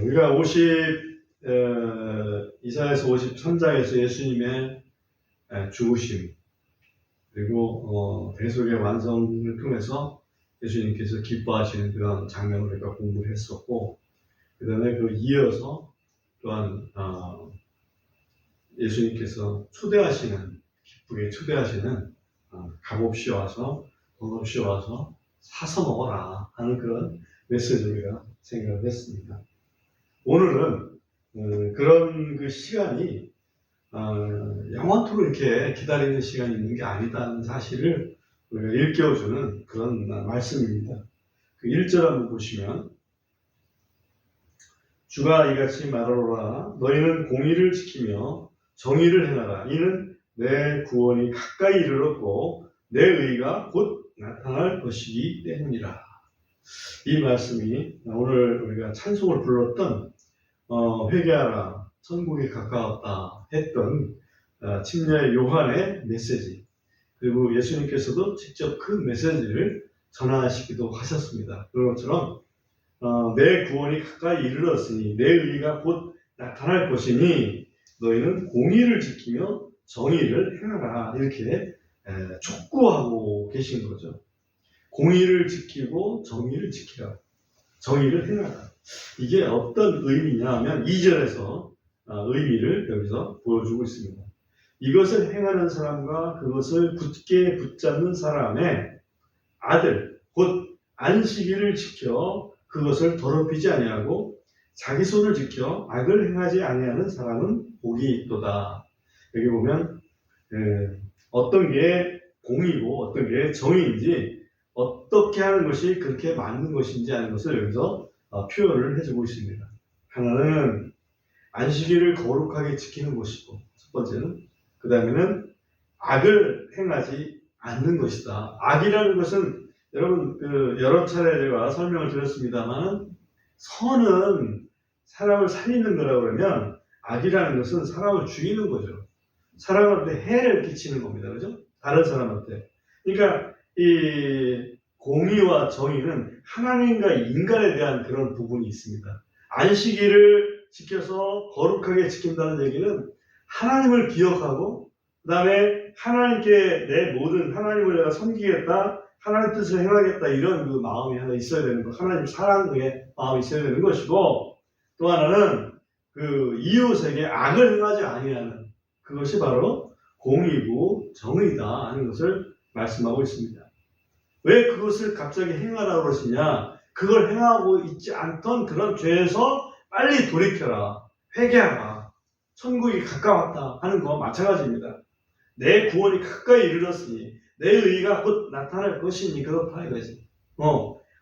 우리가 이사야서 53장에서 예수님의 죽으심, 그리고 대속의 완성을 통해서 예수님께서 기뻐하시는 그런 장면을 우리가 공부를 했었고, 그 다음에 그 이어서 또한 예수님께서 기쁘게 초대하시는 값없이 와서 돈 없이 와서 사서 먹어라 하는 그런 메시지를 우리가 생각을 했습니다. 오늘은 그런 그 시간이 영원토록 이렇게 기다리는 시간이 있는 게 아니다는 사실을 우리가 일깨워주는 그런 말씀입니다. 그 1절 한번 보시면, 주가 이같이 말하노라. 너희는 공의를 지키며 정의를 행하라. 이는 내 구원이 가까이 이르렀고 내 의가 곧 나타날 것이기 때문이라. 이 말씀이 오늘 우리가 찬송을 불렀던 회개하라, 천국이 가까웠다 했던 침례 요한의 메시지, 그리고 예수님께서도 직접 그 메시지를 전하시기도 하셨습니다. 그런 것처럼 내 구원이 가까이 이르렀으니 내 의가 곧 나타날 것이니 너희는 공의를 지키며 정의를 행하라, 이렇게 촉구하고 계신 거죠. 공의를 지키고 정의를 지키라, 정의를 행하라. 이게 어떤 의미냐 하면 2절에서 의미를 여기서 보여주고 있습니다. 이것을 행하는 사람과 그것을 굳게 붙잡는 사람의 아들 곧 안식일을 지켜 그것을 더럽히지 아니하고 자기 손을 지켜 악을 행하지 아니하는 사람은 복이 있도다. 여기 보면 어떤 게 공의고 어떤 게 정의인지, 어떻게 하는 것이 그렇게 맞는 것인지 하는 것을 여기서 표현을 해주고 있습니다. 하나는 안식일을 거룩하게 지키는 것이고, 첫 번째는, 그 다음에는 악을 행하지 않는 것이다. 악이라는 것은 여러분 여러 차례 제가 설명을 드렸습니다만, 선은 사람을 살리는 거라고 그러면 악이라는 것은 사람을 죽이는 거죠. 사람한테 해를 끼치는 겁니다. 그죠? 다른 사람한테. 그러니까 이 공의와 정의는 하나님과 인간에 대한 그런 부분이 있습니다. 안식일을 지켜서 거룩하게 지킨다는 얘기는 하나님을 기억하고, 그 다음에 하나님께 내 모든 하나님을 내가 섬기겠다, 하나님 뜻을 행하겠다, 이런 그 마음이 하나 있어야 되는 거, 하나님 사랑의 마음이 있어야 되는 것이고, 또 하나는 그 이웃에게 악을 행하지 아니하는, 그것이 바로 공의고 정의다 하는 것을 말씀하고 있습니다. 왜 그것을 갑자기 행하라고 그러시냐? 그걸 행하고 있지 않던 그런 죄에서 빨리 돌이켜라, 회개하라, 천국이 가까웠다 하는 거와 마찬가지입니다. 내 구원이 가까이 이르렀으니 내 의가 곧 나타날 것이니 그렇다 이거지.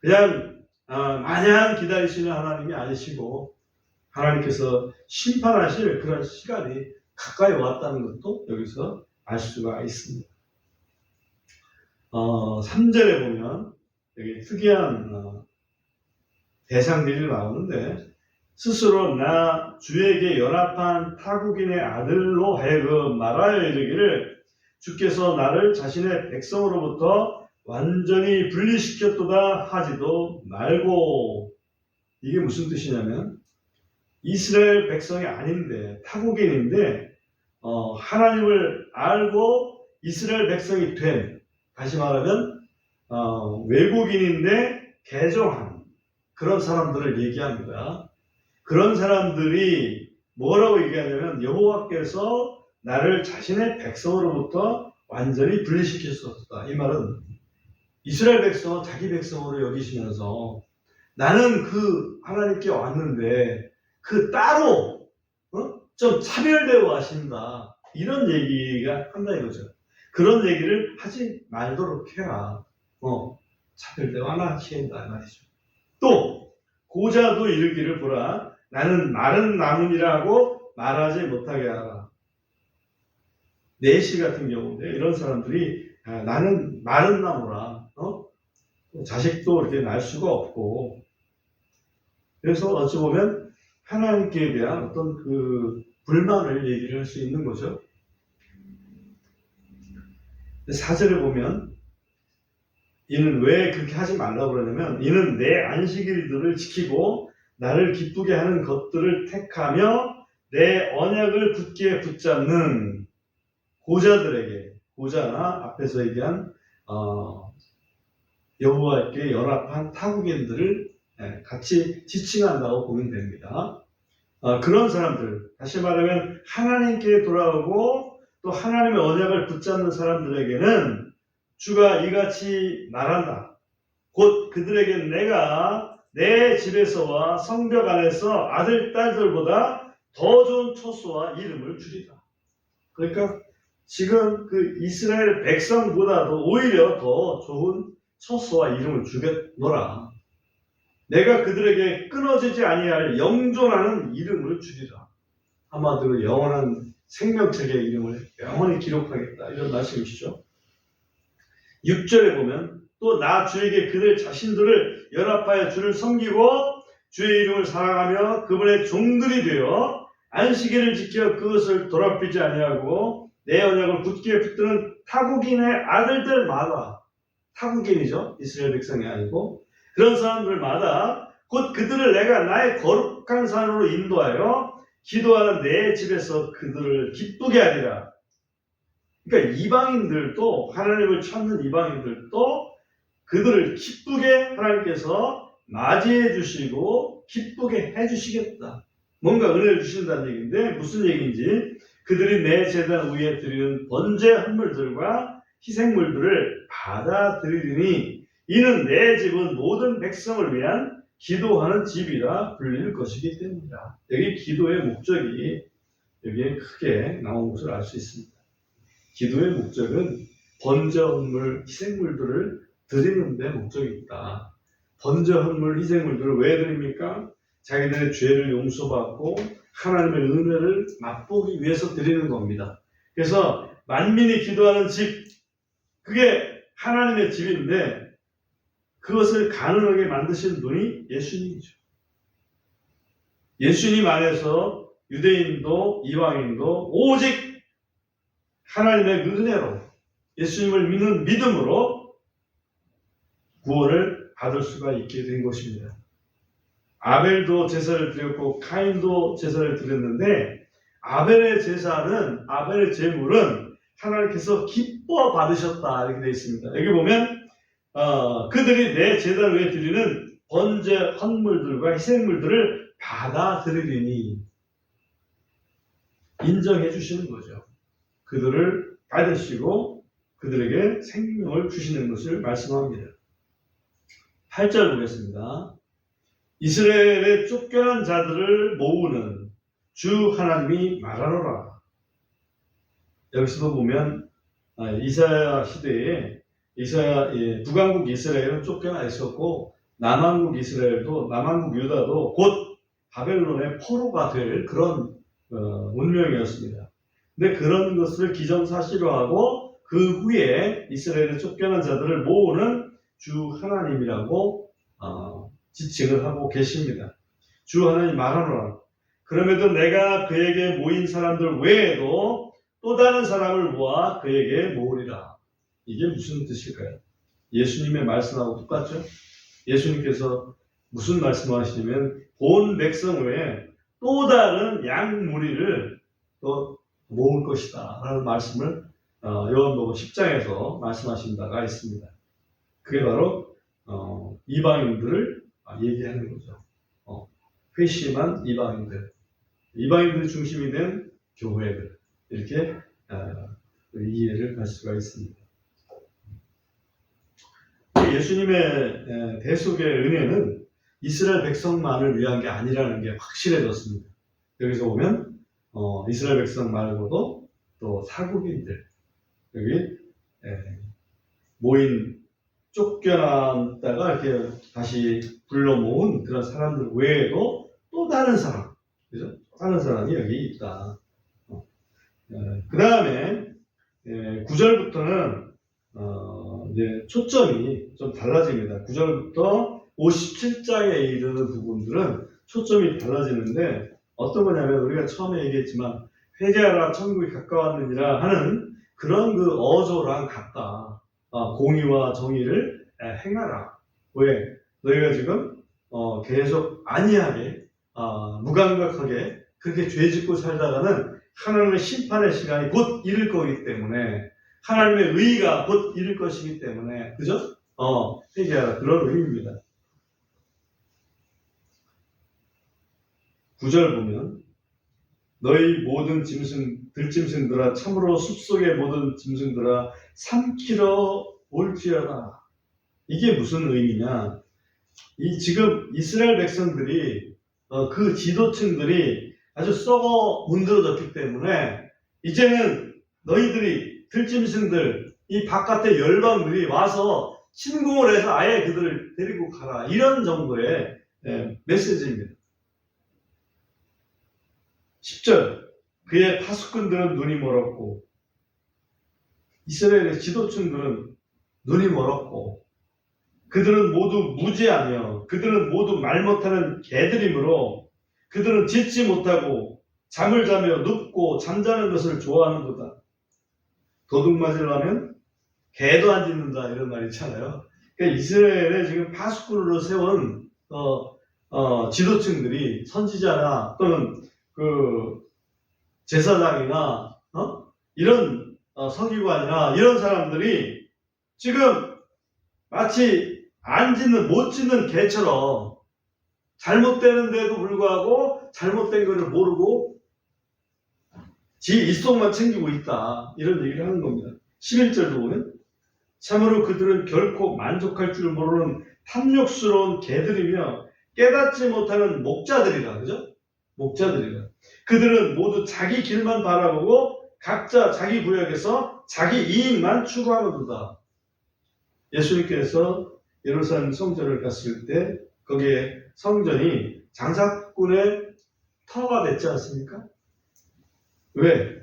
그냥 마냥 기다리시는 하나님이 아니시고, 하나님께서 심판하실 그런 시간이 가까이 왔다는 것도 여기서 알 수가 있습니다. 3절에 보면 여기 특이한 대상들이 나오는데, 스스로 나 주에게 연합한 타국인의 아들로 하여금 말하여 이르기를 주께서 나를 자신의 백성으로부터 완전히 분리시켰도다 하지도 말고. 이게 무슨 뜻이냐면, 이스라엘 백성이 아닌데 타국인인데 하나님을 알고 이스라엘 백성이 된, 다시 말하면 외국인인데 개종한 그런 사람들을 얘기합니다. 그런 사람들이 뭐라고 얘기하냐면, 여호와께서 나를 자신의 백성으로부터 완전히 분리시켰었다. 이 말은 이스라엘 백성은 자기 백성으로 여기시면서 나는 그 하나님께 왔는데 그 따로 좀 차별되어 하신다, 이런 얘기가 한다 이거죠. 그런 얘기를 하지 말도록 해라. 차별되어 안 하신다 말이죠. 또 고자도 이르기를 보라, 나는 마른 나무니라고 말하지 못하게 하라. 내시 같은 경우인데, 이런 사람들이 나는 마른 나무라, 자식도 이렇게 날 수가 없고, 그래서 어찌 보면 하나님께 대한 어떤 그 불만을 얘기를 할 수 있는 거죠. 4절에 보면 이는 왜 그렇게 하지 말라고 그러냐면, 이는 내 안식일들을 지키고 나를 기쁘게 하는 것들을 택하며 내 언약을 굳게 붙잡는 고자들에게, 고자나 앞에서 얘기한 여호와께 연합한 타국인들을 같이 지칭한다고 보면 됩니다. 그런 사람들, 다시 말하면 하나님께 돌아오고 또 하나님의 언약을 붙잡는 사람들에게는 주가 이같이 말한다. 곧 그들에게 내가 내 집에서와 성벽 안에서 아들, 딸들보다 더 좋은 처소와 이름을 주리라. 그러니까 지금 그 이스라엘 백성보다도 오히려 더 좋은 처소와 이름을 주겠노라. 내가 그들에게 끊어지지 아니할 영존하는 이름을 주리라. 한마디로 영원한 생명책의 이름을 영원히 기록하겠다. 이런 말씀이시죠. 6절에 보면 또 나 주에게 그들 자신들을 연합하여 주를 섬기고 주의 이름을 사랑하며 그분의 종들이 되어 안식일을 지켜 그것을 더럽히지 아니하고 내 언약을 굳게 붙드는 타국인의 아들들마다, 타국인이죠. 이스라엘 백성이 아니고 그런 사람들마다 곧 그들을 내가 나의 거룩한 산으로 인도하여 기도하는 내 집에서 그들을 기쁘게 하리라. 그러니까 이방인들도, 하나님을 찾는 이방인들도 그들을 기쁘게 하나님께서 맞이해 주시고 기쁘게 해 주시겠다. 뭔가 은혜를 주신다는 얘기인데 무슨 얘기인지, 그들이 내 제단 위에 드리는 번제 헌물들과 희생물들을 받아들이니 이는 내 집은 모든 백성을 위한 기도하는 집이라 불릴 것이기 때문이다. 여기 기도의 목적이 여기에 크게 나온 것을 알 수 있습니다. 기도의 목적은 번제 헌물, 희생물들을 드리는 데 목적이 있다. 번제 헌물, 희생물들을 왜 드립니까? 자기들의 죄를 용서받고 하나님의 은혜를 맛보기 위해서 드리는 겁니다. 그래서 만민이 기도하는 집, 그게 하나님의 집인데 그것을 가능하게 만드신 분이 예수님이죠. 예수님 안에서 유대인도 이방인도 오직 하나님의 은혜로, 예수님을 믿는 믿음으로 구원을 받을 수가 있게 된 것입니다. 아벨도 제사를 드렸고 카인도 제사를 드렸는데 아벨의 제사는, 아벨의 제물은 하나님께서 기뻐 받으셨다 이렇게 되어 있습니다. 여기 보면 그들이 내 제단 위에 드리는 번제 헌물들과 희생물들을 받아들이니 인정해 주시는 거죠. 그들을 받으시고 그들에게 생명을 주시는 것을 말씀합니다. 8절 보겠습니다. 이스라엘의 쫓겨난 자들을 모으는 주 하나님이 말하노라. 여기서도 보면 이사야 시대에 북왕국 이스라엘은 쫓겨나 있었고 남왕국 이스라엘도, 남왕국 유다도 곧 바벨론의 포로가 될 그런 운명이었습니다. 근데 그런 것을 기정사실화하고 그 후에 이스라엘의 쫓겨난 자들을 모으는 주 하나님이라고 지칭을 하고 계십니다. 주 하나님 말하노라. 그럼에도 내가 그에게 모인 사람들 외에도 또 다른 사람을 모아 그에게 모으리라. 이게 무슨 뜻일까요? 예수님의 말씀하고 똑같죠? 예수님께서 무슨 말씀을 하시냐면 본 백성 외에 또 다른 양 무리를 또 모을 것이다 라는 말씀을 요한복음 10장에서 말씀하신 바가 있습니다. 그게 바로 이방인들을 얘기하는 거죠. 회심한 이방인들, 이방인들이 중심이 된 교회들, 이렇게 이해를 할 수가 있습니다. 예수님의 대속의 은혜는 이스라엘 백성만을 위한 게 아니라는 게 확실해졌습니다. 여기서 보면 이스라엘 백성 말고도 또 사국인들, 여기 모인 쫓겨났다가 이렇게 다시 불러 모은 그런 사람들 외에도 또 다른 사람, 그죠? 다른 사람이 여기 있다. 그 다음에 9절부터는 이제 초점이 좀 달라집니다. 9절부터 57장에 이르는 부분들은 초점이 달라지는데 어떤 거냐면 우리가 처음에 얘기했지만 회개하라 천국이 가까웠느니라 하는 그런 그 어조랑 같다. 공의와 정의를 행하라. 왜? 너희가 지금 계속 안이하게 무감각하게 그렇게 죄짓고 살다가는 하나님의 심판의 시간이 곧 이를 거기 때문에, 하나님의 의의가 곧 이를 것이기 때문에, 그죠? 회개하라, 그런 의미입니다. 9절 보면, 너희 모든 들짐승들아, 참으로 숲속의 모든 짐승들아, 삼키러 올지어다. 이게 무슨 의미냐? 지금 이스라엘 백성들이, 그 지도층들이 아주 썩어 문드러졌기 때문에, 이제는 너희들이, 들짐승들, 이 바깥의 열방들이 와서 침공을 해서 아예 그들을 데리고 가라. 이런 정도의 메시지입니다. 10절, 그의 파수꾼들은 눈이 멀었고, 이스라엘의 지도층들은 눈이 멀었고, 그들은 모두 무지하며, 그들은 모두 말 못하는 개들이므로, 그들은 짖지 못하고 잠을 자며 눕고 잠자는 것을 좋아하는도다. 도둑 맞으려면 개도 안 짖는다, 이런 말이 있잖아요. 그러니까 이스라엘에 지금 파수꾼으로 세운 지도층들이, 선지자나 또는 그 제사장이나 이런 서기관이나 이런 사람들이 지금 마치 안 짖는, 못 짖는 개처럼 잘못되는데도 불구하고 잘못된 것을 모르고 지 입속만 챙기고 있다, 이런 얘기를 하는 겁니다. 11절도 보면, 참으로 그들은 결코 만족할 줄 모르는 탐욕스러운 개들이며 깨닫지 못하는 목자들이라. 그죠? 목자들이라. 그들은 모두 자기 길만 바라보고 각자 자기 구역에서 자기 이익만 추구하는도다. 예수님께서 예루살렘 성전을 갔을 때 거기에 성전이 장사꾼의 터가 됐지 않습니까? 왜?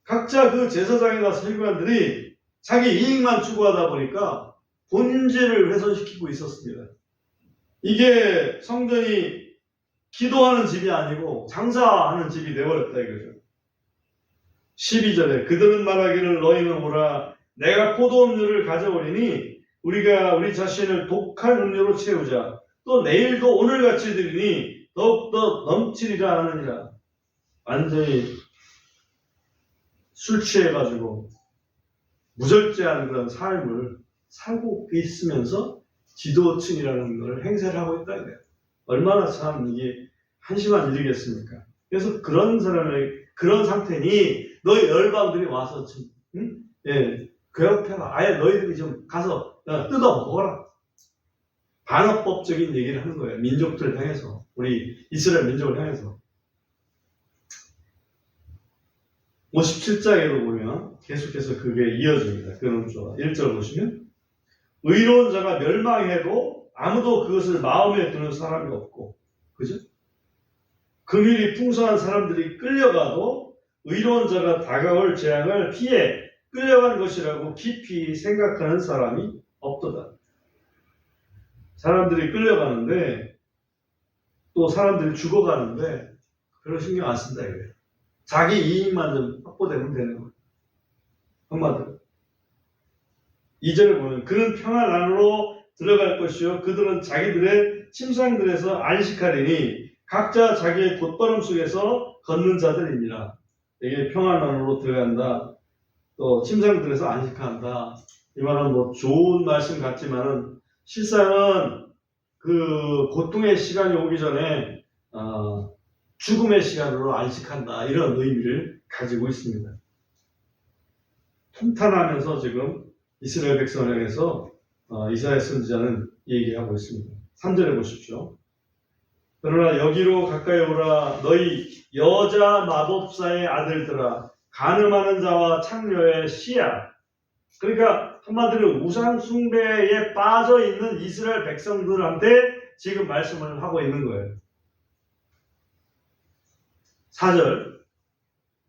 각자 그 제사장이나 서기관들이 자기 이익만 추구하다 보니까 본질을 훼손시키고 있었습니다. 이게 성전이 기도하는 집이 아니고 장사하는 집이 되어버렸다 이거죠. 12절에 그들은 말하기를 너희는 오라, 내가 포도음료를 가져오리니 우리가 우리 자신을 독한 음료로 채우자. 또 내일도 오늘같이 드리니 더욱더 넘치리라 하느니라. 완전히 술 취해가지고 무절제한 그런 삶을 살고 있으면서 지도층이라는 걸 행세를 하고 있다 이거예요. 얼마나 참 이게 한심한 일이겠습니까? 그래서 그런 사람의 그런 상태니 너희 열방들이 와서 좀, 괴롭혀라. 아예 너희들이 좀 가서 뜯어 먹어라. 반어법적인 얘기를 하는 거예요. 민족들을 향해서, 우리 이스라엘 민족을 향해서. 57장에도 보면 계속해서 그게 이어집니다. 그 논조가 1절 보시면, 의로운 자가 멸망해도 아무도 그것을 마음에 두는 사람이 없고, 그죠? 긍휼이 풍성한 사람들이 끌려가도 의로운 자가 다가올 재앙을 피해 끌려간 것이라고 깊이 생각하는 사람이 없도다. 사람들이 끌려가는데, 또 사람들이 죽어가는데 별로 신경 안 쓴다 이거예요. 자기 이익만 좀 확보되면 되는 거예요. 한마디로 2절을 보면, 그는 평안 안으로 들어갈 것이요 그들은 자기들의 침상들에서 안식하리니 각자 자기의 곧걸음 속에서 걷는 자들이니라. 이게 평안 안으로 들어간다, 또 침상들에서 안식한다. 이 말은 뭐 좋은 말씀 같지만은 실상은 그 고통의 시간이 오기 전에 죽음의 시간으로 안식한다, 이런 의미를 가지고 있습니다. 통탄하면서 지금 이스라엘 백성을 향해서 이사야 선지자는 얘기하고 있습니다. 3절에 보십시오. 그러나 여기로 가까이 오라, 너희 여자 마법사의 아들들아, 간음하는 자와 창녀의 씨야. 그러니까 한마디로 우상 숭배에 빠져 있는 이스라엘 백성들한테 지금 말씀을 하고 있는 거예요. 4절,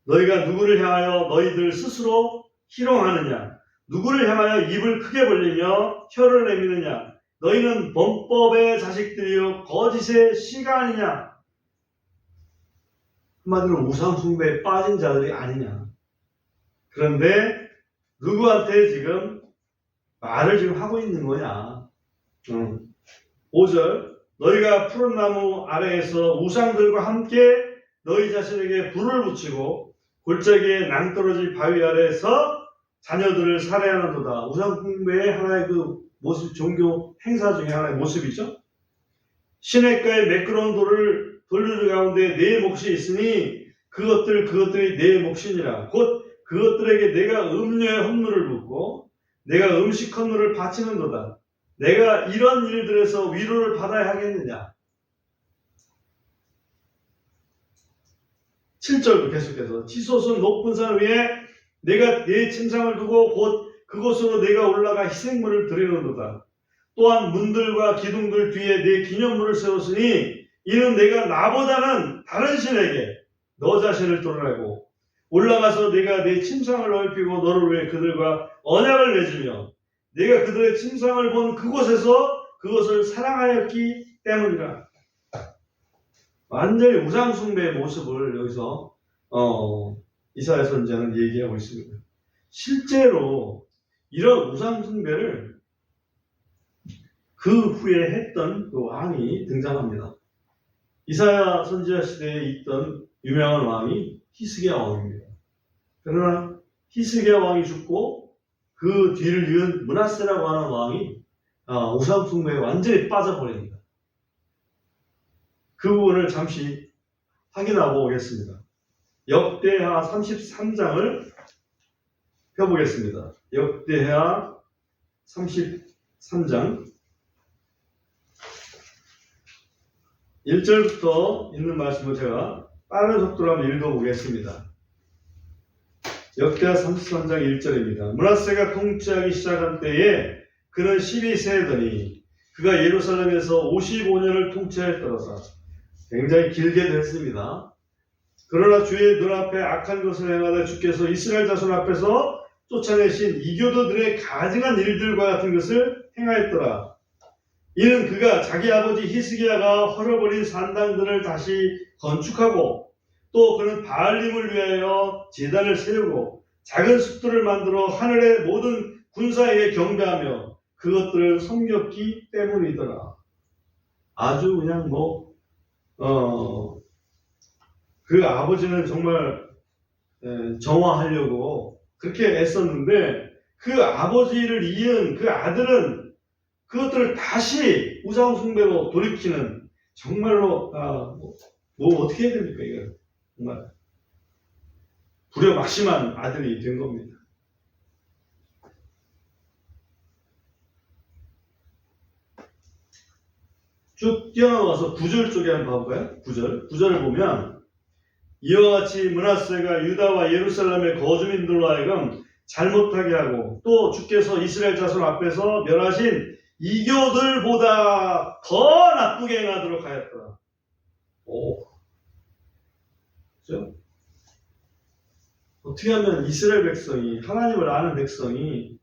너희가 누구를 향하여 너희들 스스로 희롱하느냐? 누구를 향하여 입을 크게 벌리며 혀를 내미느냐? 너희는 범법의 자식들이요 거짓의 씨가 아니냐? 한마디로 우상 숭배에 빠진 자들이 아니냐? 그런데 누구한테 지금 말을 지금 하고 있는 거냐? 5절, 너희가 푸른 나무 아래에서 우상들과 함께 너희 자신에게 불을 붙이고 골짜기에 낭떠러지 바위 아래에서 자녀들을 살해하는도다. 우상 숭배의 하나의 그 모습, 종교 행사 중에 하나의 모습이죠. 시냇가에 매끄러운 돌들 가운데 내 몫이 있으니 그것들이 내 몫이니라. 곧 그것들에게 내가 음료의 헌물을 붓고 내가 음식 헌물을 바치는도다. 내가 이런 일들에서 위로를 받아야 하겠느냐. 7절 계속해서 치솟은 높은 산 위에 내가 내 침상을 두고 곧 그곳으로 내가 올라가 희생물을 드리는도다. 또한 문들과 기둥들 뒤에 내 기념물을 세웠으니 이는 내가 나보다는 다른 신에게 너 자신을 드러내고 올라가서 내가 내 침상을 넓히고 너를 위해 그들과 언약을 맺으며 내가 그들의 침상을 본 그곳에서 그것을 사랑하였기 때문이라. 완전히 우상숭배의 모습을 여기서 이사야 선지자는 얘기하고 있습니다. 실제로 이런 우상숭배를 그 후에 했던 그 왕이 등장합니다. 이사야 선지자 시대에 있던 유명한 왕이 히스기야 왕입니다. 그러나 히스기야 왕이 죽고 그 뒤를 이은 므낫세라고 하는 왕이 우상숭배에 완전히 빠져버립니다. 그 부분을 잠시 확인하고 오겠습니다. 역대하 33장을 펴보겠습니다. 역대하 33장 1절부터 있는 말씀을 제가 빠른 속도로 한번 읽어보겠습니다. 역대하 33장 1절입니다. 므낫세가 통치하기 시작한 때에 그는 12세더니 그가 예루살렘에서 55년을 통치하였더라. 굉장히 길게도 했습니다. 그러나 주의 눈앞에 악한 것을 행하다 주께서 이스라엘 자손 앞에서 쫓아내신 이교도들의 가증한 일들과 같은 것을 행하였더라. 이는 그가 자기 아버지 히스기야가 헐어버린 산당들을 다시 건축하고 또 그는 바알림을 위하여 제단을 세우고 작은 숲들을 만들어 하늘의 모든 군사에게 경배하며 그것들을 섬겼기 때문이더라. 아주 그냥 그 아버지는 정말 정화하려고 그렇게 애썼는데 그 아버지를 이은 그 아들은 그것들을 다시 우상숭배로 돌이키는 정말로 어떻게 해야 됩니까? 이거 정말 불효막심한 아들이 된 겁니다. 쭉 뛰어넘어서 9절 쪽에 한번 봐볼까요? 9절을 보면 이와 같이 므낫세가 유다와 예루살렘의 거주민들로 하여금 잘못하게 하고 또 주께서 이스라엘 자손 앞에서 멸하신 이교들보다 더 나쁘게 행하도록 하였더라. 그렇죠? 어떻게 하면 이스라엘 백성이, 하나님을 아는 백성이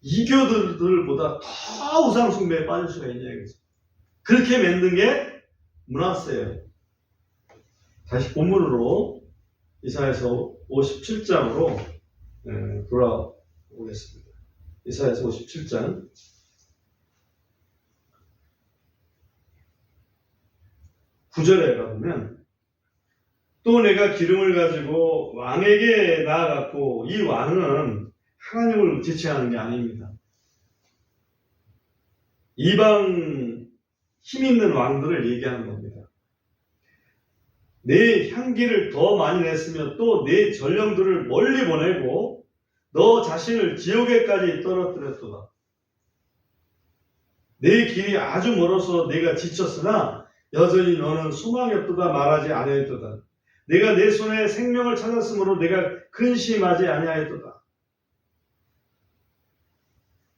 이교들보다 더 우상숭배에 빠질 수가 있냐 이거죠. 그렇게 만든 게 므낫세예요. 다시 본문으로 이사야서 57장으로 돌아오겠습니다. 이사야서 57장 9절에 가보면 또 내가 기름을 가지고 왕에게 나아갔고 이 왕은 하나님을 지체하는 게 아닙니다. 이방 힘있는 왕들을 얘기하는 겁니다. 내 향기를 더 많이 냈으며 또 내 전령들을 멀리 보내고 너 자신을 지옥에까지 떨어뜨렸도다. 내 길이 아주 멀어서 내가 지쳤으나 여전히 너는 소망이 없도다 말하지 아니하였도다. 내가 내 손에 생명을 찾았으므로 내가 근심하지 아니하였도다.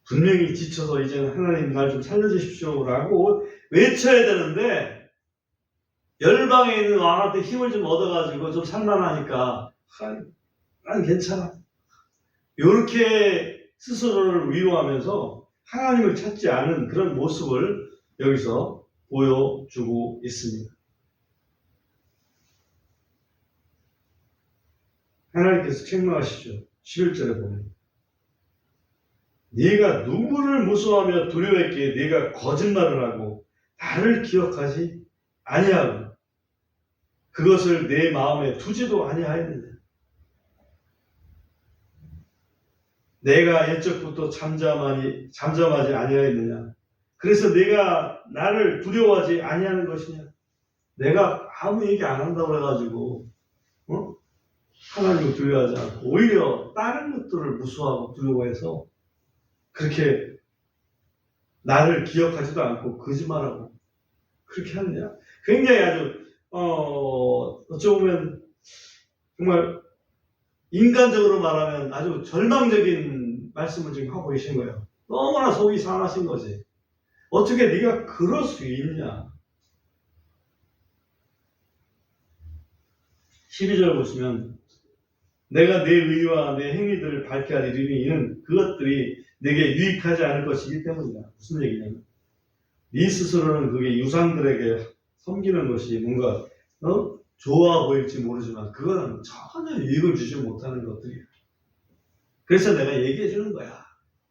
분명히 지쳐서 이제는 하나님 날 좀 살려주십시오라고 외쳐야 되는데 열방에 있는 왕한테 힘을 좀 얻어가지고 좀 살만하니까 난 괜찮아. 이렇게 스스로를 위로하면서 하나님을 찾지 않은 그런 모습을 여기서 보여주고 있습니다. 하나님께서 책망하시죠. 11절에 보면 네가 누구를 무서워하며 두려워했기에 네가 거짓말을 하고 나를 기억하지 아니하고 그것을 내 마음에 두지도 아니하였느냐. 내가 옛적부터 잠잠하지 아니하였느냐. 그래서 내가 나를 두려워하지 아니하는 것이냐. 내가 아무 얘기 안 한다고 해가지고 하나님을 두려워하지 않고 오히려 다른 것들을 무수하고 두려워해서 그렇게 나를 기억하지도 않고 거짓말하고 그렇게 하느냐. 굉장히 아주 어찌 보면 정말 인간적으로 말하면 아주 절망적인 말씀을 지금 하고 계신 거예요. 너무나 속이 상하신 거지. 어떻게 네가 그럴 수 있냐. 12절 보시면 내가 내 의와 내 행위들을 밝게 하리니 이는 그것들이 내게 유익하지 않을 것이기 때문이다. 무슨 얘기냐면 네 스스로는 그게 유상들에게 섬기는 것이 뭔가 좋아 보일지 모르지만 그거는 전혀 유익을 주지 못하는 것들이야. 그래서 내가 얘기해 주는 거야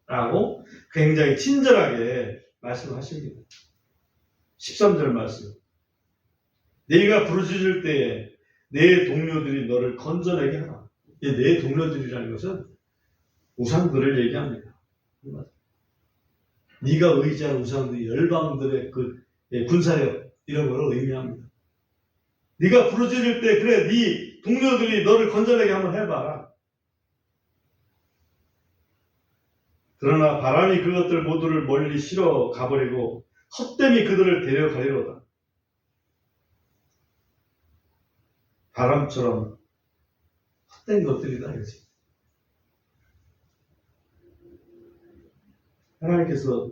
라고 굉장히 친절하게 말씀하십니다. 13절 말씀 네가 부르짖을 때에 내 동료들이 너를 건져내게 하라. 내 동료들이라는 것은 우상들을 얘기합니다. 네가 의지한 우상들이 열방들의 그 군사력 이런 걸 의미합니다. 네가 부르짖을 때 그래 네 동료들이 너를 건져내게 한번 해봐라. 그러나 바람이 그것들 모두를 멀리 실어 가버리고 헛됨이 그들을 데려가리로다. 바람처럼 헛된 것들이다 이거지. 하나님께서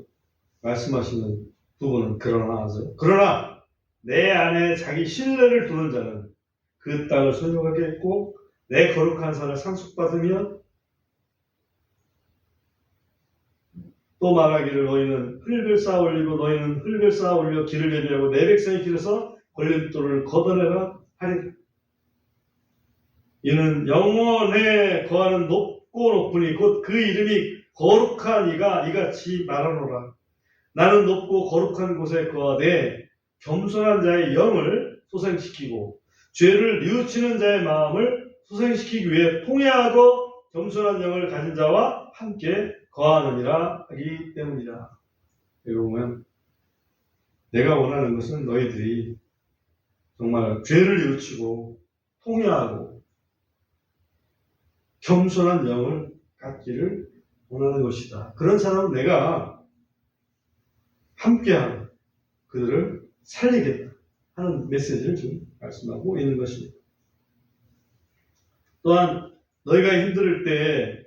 말씀하시는 부분은 그러나 내 안에 자기 신뢰를 두는 자는 그 땅을 소유하게 했고 내 거룩한 산을 상속받으며 또 말하기를 너희는 흙을 쌓아 올리고 너희는 흙을 쌓아 올려 길을 예비하고 내 백성의 길에서 걸림돌을 걷어내라 하리라. 이는 영원에 거하는 높고 높으니 곧 그 이름이 거룩한 이가 이같이 말하노라. 나는 높고 거룩한 곳에 거하되 겸손한 자의 영을 소생시키고 죄를 뉘우치는 자의 마음을 소생시키기 위해 통회하고 겸손한 영을 가진 자와 함께 거하느니라 하기 때문이라. 여기 보면 내가 원하는 것은 너희들이 정말 죄를 뉘우치고 통회하고 겸손한 영을 갖기를 원하는 것이다. 그런 사람은 내가 함께하고 그들을 살리겠다 하는 메시지를 지금 말씀하고 있는 것입니다. 또한 너희가 힘들 때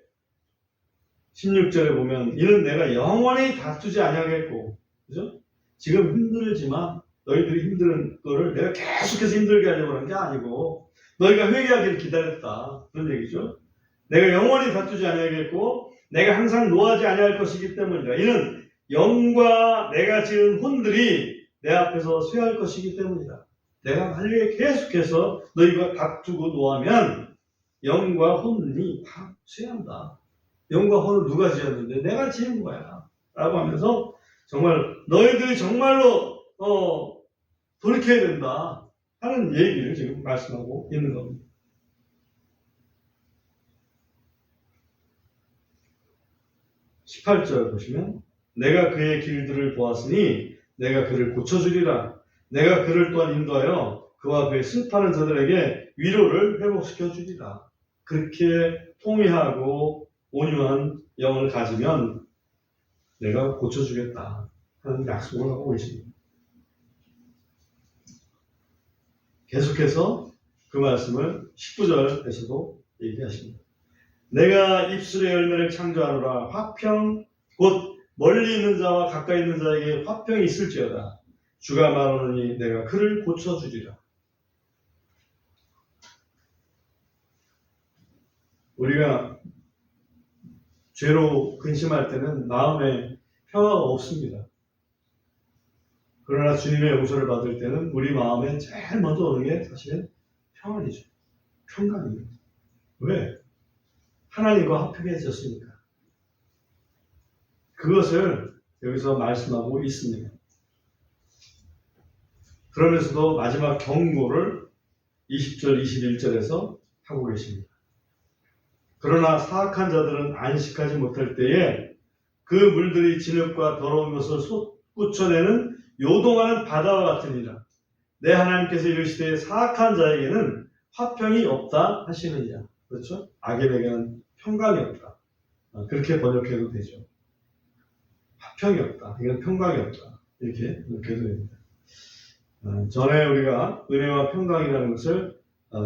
16절에 보면 이는 내가 영원히 다투지 아니하겠고, 그죠? 지금 힘들지만 너희들이 힘든 거를 내가 계속해서 힘들게 하려고 하는 게 아니고 너희가 회개하기를 기다렸다 그런 얘기죠. 내가 영원히 다투지 아니하겠고 내가 항상 노하지 아니할 것이기 때문이다. 이는 영과 내가 지은 혼들이 내 앞에서 쇠할 것이기 때문이다. 내가 만약에 계속해서 너희가 다투고 노하면 영과 혼이 다 쇠한다. 영과 혼을 누가 지었는데 내가 지은 거야 라고 하면서 정말 너희들이 정말로 돌이켜야 된다 하는 얘기를 지금 말씀하고 있는 겁니다. 18절 보시면 내가 그의 길들을 보았으니 내가 그를 고쳐주리라. 내가 그를 또한 인도하여 그와 그의 슬퍼하는 자들에게 위로를 회복시켜 주리라. 그렇게 통회하고 온유한 영을 가지면 내가 고쳐주겠다 하는 약속을 하고 계십니다. 계속해서 그 말씀을 19절에서도 얘기하십니다. 내가 입술의 열매를 창조하노라. 화평 곧 멀리 있는 자와 가까이 있는 자에게 화평이 있을지어다. 주가 말하노니 내가 그를 고쳐주리라. 우리가 죄로 근심할 때는 마음에 평화가 없습니다. 그러나 주님의 용서를 받을 때는 우리 마음에 제일 먼저 오는 게 사실은 평안이죠. 평강입니다. 왜? 하나님과 화평해졌으니까. 그것을 여기서 말씀하고 있습니다. 그러면서도 마지막 경고를 20절, 21절에서 하고 계십니다. 그러나 사악한 자들은 안식하지 못할 때에 그 물들이 진흙과 더러운 것을 솟구쳐내는 요동하는 바다와 같으니라. 내 하나님께서 이르시되 사악한 자에게는 화평이 없다 하시느니라. 그렇죠? 악인에게는 평강이 없다. 그렇게 번역해도 되죠. 화평이 없다. 이건 평강이 없다. 이렇게 번역해도 됩니다. 전에 우리가 은혜와 평강이라는 것을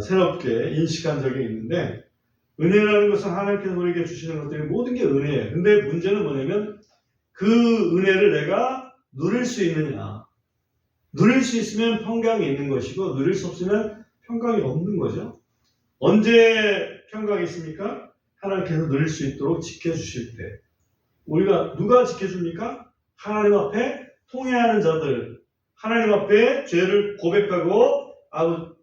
새롭게 인식한 적이 있는데, 은혜라는 것은 하나님께서 우리에게 주시는 것들이 모든 게 은혜예요. 근데 문제는 뭐냐면 그 은혜를 내가 누릴 수 있느냐. 누릴 수 있으면 평강이 있는 것이고 누릴 수 없으면 평강이 없는 거죠. 언제 평강이 있습니까? 하나님께서 누릴 수 있도록 지켜주실 때. 우리가 누가 지켜줍니까? 하나님 앞에 통회하는 자들, 하나님 앞에 죄를 고백하고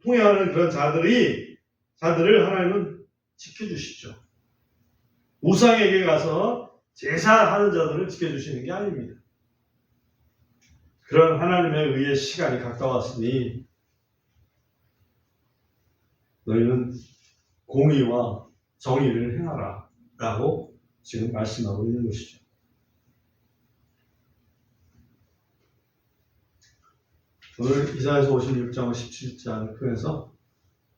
통회하는 그런 자들을 하나님은 지켜주시죠. 우상에게 가서 제사하는 자들을 지켜주시는 게 아닙니다. 그런 하나님의 의의 시간이 가까웠으니 너희는 공의와 정의를 행하라 라고 지금 말씀하고 있는 것이죠. 오늘 이사야서 56장 17장 통해서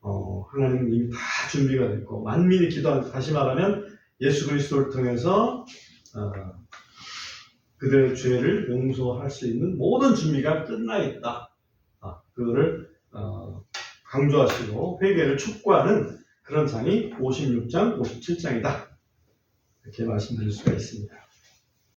하나님은 이미 다 준비가 됐고 만민이 기도하는, 다시 말하면 예수 그리스도를 통해서 그들의 죄를 용서할 수 있는 모든 준비가 끝나 있다. 그거를 강조하시고 회개를 촉구하는 그런 장이 56장, 57장이다. 이렇게 말씀드릴 수가 있습니다.